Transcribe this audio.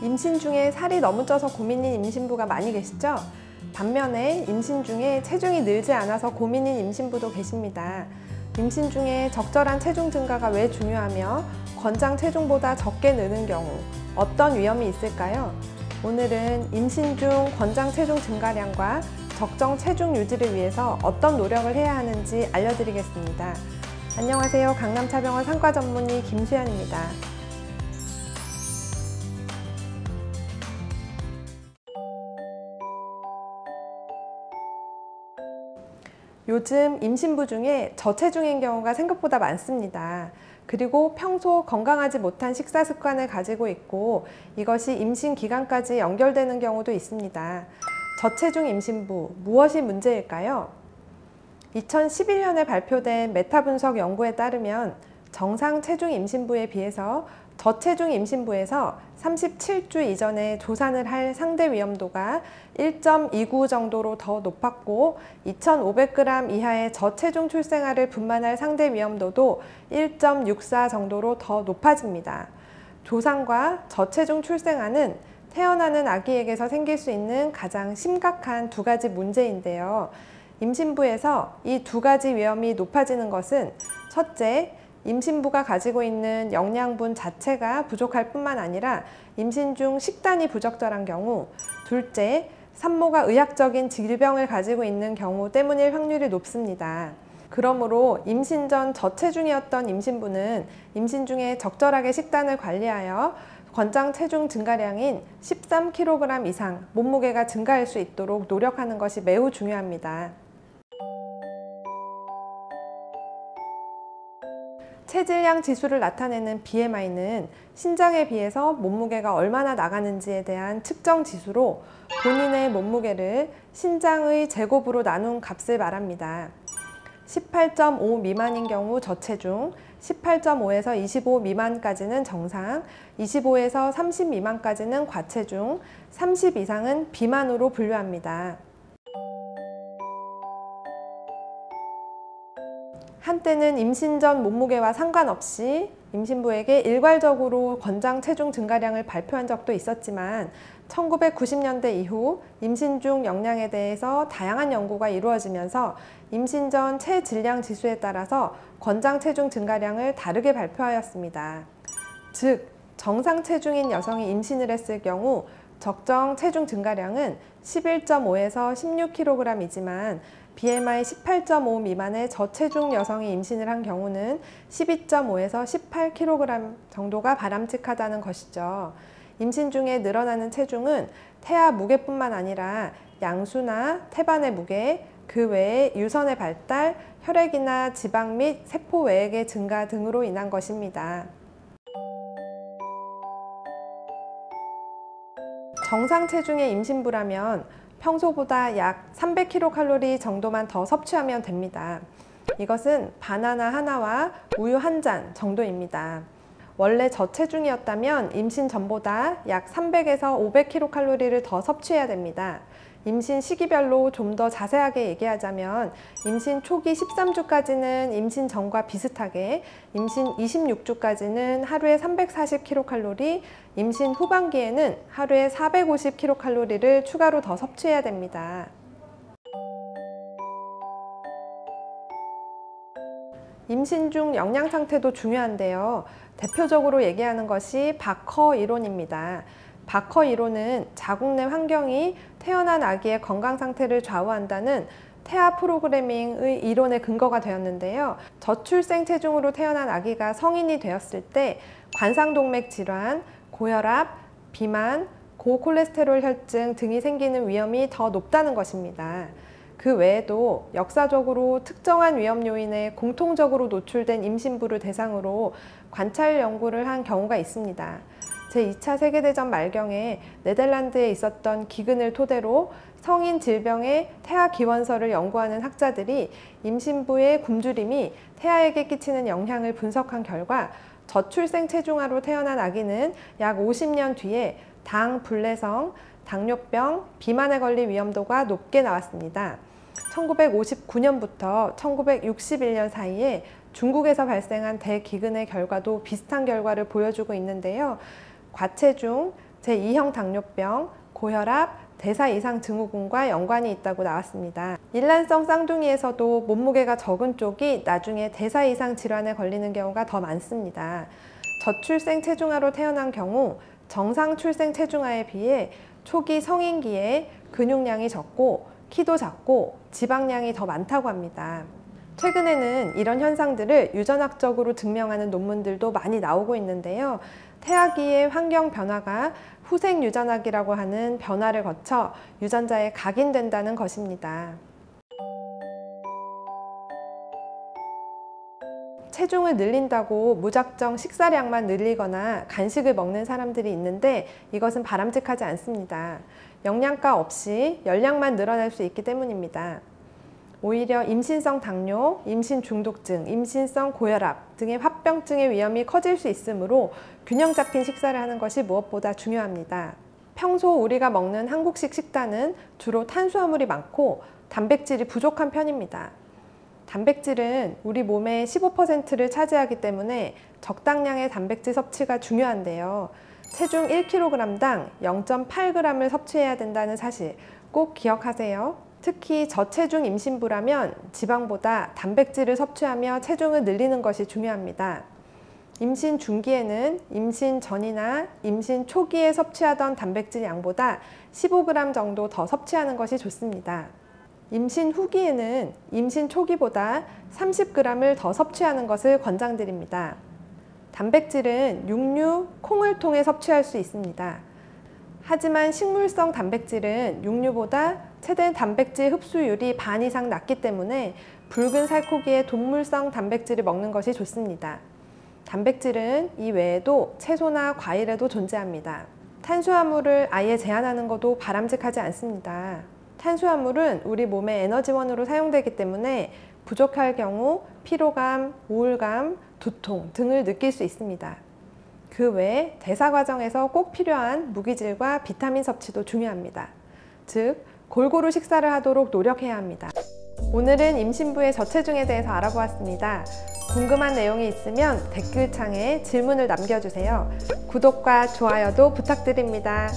임신 중에 살이 너무 쪄서 고민인 임신부가 많이 계시죠? 반면에 임신 중에 체중이 늘지 않아서 고민인 임신부도 계십니다. 임신 중에 적절한 체중 증가가 왜 중요하며 권장 체중보다 적게 느는 경우 어떤 위험이 있을까요? 오늘은 임신 중 권장 체중 증가량과 적정 체중 유지를 위해서 어떤 노력을 해야 하는지 알려드리겠습니다. 안녕하세요. 강남차병원 상과 전문의 김수연입니다. 요즘 임신부 중에 저체중인 경우가 생각보다 많습니다. 그리고 평소 건강하지 못한 식사 습관을 가지고 있고 이것이 임신 기간까지 연결되는 경우도 있습니다. 저체중 임신부, 무엇이 문제일까요? 2011년에 발표된 메타 분석 연구에 따르면 정상 체중 임신부에 비해서 저체중 임신부에서 37주 이전에 조산을 할 상대 위험도가 1.29 정도로 더 높았고 2,500g 이하의 저체중 출생아를 분만할 상대 위험도도 1.64 정도로 더 높아집니다. 조산과 저체중 출생아는 태어나는 아기에게서 생길 수 있는 가장 심각한 두 가지 문제인데요. 임신부에서 이 두 가지 위험이 높아지는 것은 첫째, 임신부가 가지고 있는 영양분 자체가 부족할 뿐만 아니라 임신 중 식단이 부적절한 경우, 둘째, 산모가 의학적인 질병을 가지고 있는 경우 때문일 확률이 높습니다. 그러므로 임신 전 저체중이었던 임신부는 임신 중에 적절하게 식단을 관리하여 권장 체중 증가량인 13kg 이상 몸무게가 증가할 수 있도록 노력하는 것이 매우 중요합니다. 체질량 지수를 나타내는 BMI는 신장에 비해서 몸무게가 얼마나 나가는지에 대한 측정 지수로 본인의 몸무게를 신장의 제곱으로 나눈 값을 말합니다. 18.5 미만인 경우 저체중, 18.5에서 25 미만까지는 정상, 25에서 30 미만까지는 과체중, 30 이상은 비만으로 분류합니다. 한때는 임신 전 몸무게와 상관없이 임신부에게 일괄적으로 권장 체중 증가량을 발표한 적도 있었지만 1990년대 이후 임신 중 영양에 대해서 다양한 연구가 이루어지면서 임신 전 체질량 지수에 따라서 권장 체중 증가량을 다르게 발표하였습니다. 즉, 정상 체중인 여성이 임신을 했을 경우 적정 체중 증가량은 11.5에서 16kg이지만 BMI 18.5 미만의 저체중 여성이 임신을 한 경우는 12.5에서 18kg 정도가 바람직하다는 것이죠. 임신 중에 늘어나는 체중은 태아 무게뿐만 아니라 양수나 태반의 무게, 그 외에 유선의 발달, 혈액이나 지방 및 세포 외액의 증가 등으로 인한 것입니다. 정상 체중의 임신부라면 평소보다 약 300kcal 정도만 더 섭취하면 됩니다. 이것은 바나나 하나와 우유 한 잔 정도입니다. 원래 저체중이었다면 임신 전보다 약 300에서 500kcal를 더 섭취해야 됩니다. 임신 시기별로 좀 더 자세하게 얘기하자면 임신 초기 13주까지는 임신 전과 비슷하게, 임신 26주까지는 하루에 340kcal, 임신 후반기에는 하루에 450kcal를 추가로 더 섭취해야 됩니다. 임신 중 영양 상태도 중요한데요. 대표적으로 얘기하는 것이 바커 이론입니다. 바커 이론은 자궁 내 환경이 태어난 아기의 건강 상태를 좌우한다는 태아 프로그래밍의 이론의 근거가 되었는데요. 저출생 체중으로 태어난 아기가 성인이 되었을 때 관상동맥 질환, 고혈압, 비만, 고콜레스테롤 혈증 등이 생기는 위험이 더 높다는 것입니다. 그 외에도 역사적으로 특정한 위험 요인에 공통적으로 노출된 임신부를 대상으로 관찰 연구를 한 경우가 있습니다. 제2차 세계대전 말경에 네덜란드에 있었던 기근을 토대로 성인 질병의 태아 기원서를 연구하는 학자들이 임신부의 굶주림이 태아에게 끼치는 영향을 분석한 결과 저출생 체중아로 태어난 아기는 약 50년 뒤에 당 불내성, 당뇨병, 비만에 걸릴 위험도가 높게 나왔습니다. 1959년부터 1961년 사이에 중국에서 발생한 대기근의 결과도 비슷한 결과를 보여주고 있는데요. 과체중, 제2형 당뇨병, 고혈압, 대사 이상 증후군과 연관이 있다고 나왔습니다. 일란성 쌍둥이에서도 몸무게가 적은 쪽이 나중에 대사 이상 질환에 걸리는 경우가 더 많습니다. 저출생 체중아로 태어난 경우 정상 출생 체중아에 비해 초기 성인기에 근육량이 적고 키도 작고 지방량이 더 많다고 합니다. 최근에는 이런 현상들을 유전학적으로 증명하는 논문들도 많이 나오고 있는데요. 태아기의 환경 변화가 후생 유전학이라고 하는 변화를 거쳐 유전자에 각인된다는 것입니다. 체중을 늘린다고 무작정 식사량만 늘리거나 간식을 먹는 사람들이 있는데 이것은 바람직하지 않습니다. 영양가 없이 열량만 늘어날 수 있기 때문입니다. 오히려 임신성 당뇨, 임신 중독증, 임신성 고혈압 등의 합병증의 위험이 커질 수 있으므로 균형 잡힌 식사를 하는 것이 무엇보다 중요합니다. 평소 우리가 먹는 한국식 식단은 주로 탄수화물이 많고 단백질이 부족한 편입니다. 단백질은 우리 몸의 15%를 차지하기 때문에 적당량의 단백질 섭취가 중요한데요. 체중 1kg당 0.8g을 섭취해야 된다는 사실 꼭 기억하세요. 특히 저체중 임신부라면 지방보다 단백질을 섭취하며 체중을 늘리는 것이 중요합니다. 임신 중기에는 임신 전이나 임신 초기에 섭취하던 단백질 양보다 15g 정도 더 섭취하는 것이 좋습니다. 임신 후기에는 임신 초기보다 30g을 더 섭취하는 것을 권장드립니다. 단백질은 육류, 콩을 통해 섭취할 수 있습니다. 하지만 식물성 단백질은 육류보다 최대 단백질 흡수율이 반 이상 낮기 때문에 붉은 살코기의 동물성 단백질을 먹는 것이 좋습니다. 단백질은 이 외에도 채소나 과일에도 존재합니다. 탄수화물을 아예 제한하는 것도 바람직하지 않습니다. 탄수화물은 우리 몸의 에너지원으로 사용되기 때문에 부족할 경우 피로감, 우울감, 두통 등을 느낄 수 있습니다. 그 외에 대사 과정에서 꼭 필요한 무기질과 비타민 섭취도 중요합니다. 즉, 골고루 식사를 하도록 노력해야 합니다. 오늘은 임신부의 저체중에 대해서 알아보았습니다. 궁금한 내용이 있으면 댓글창에 질문을 남겨주세요. 구독과 좋아요도 부탁드립니다.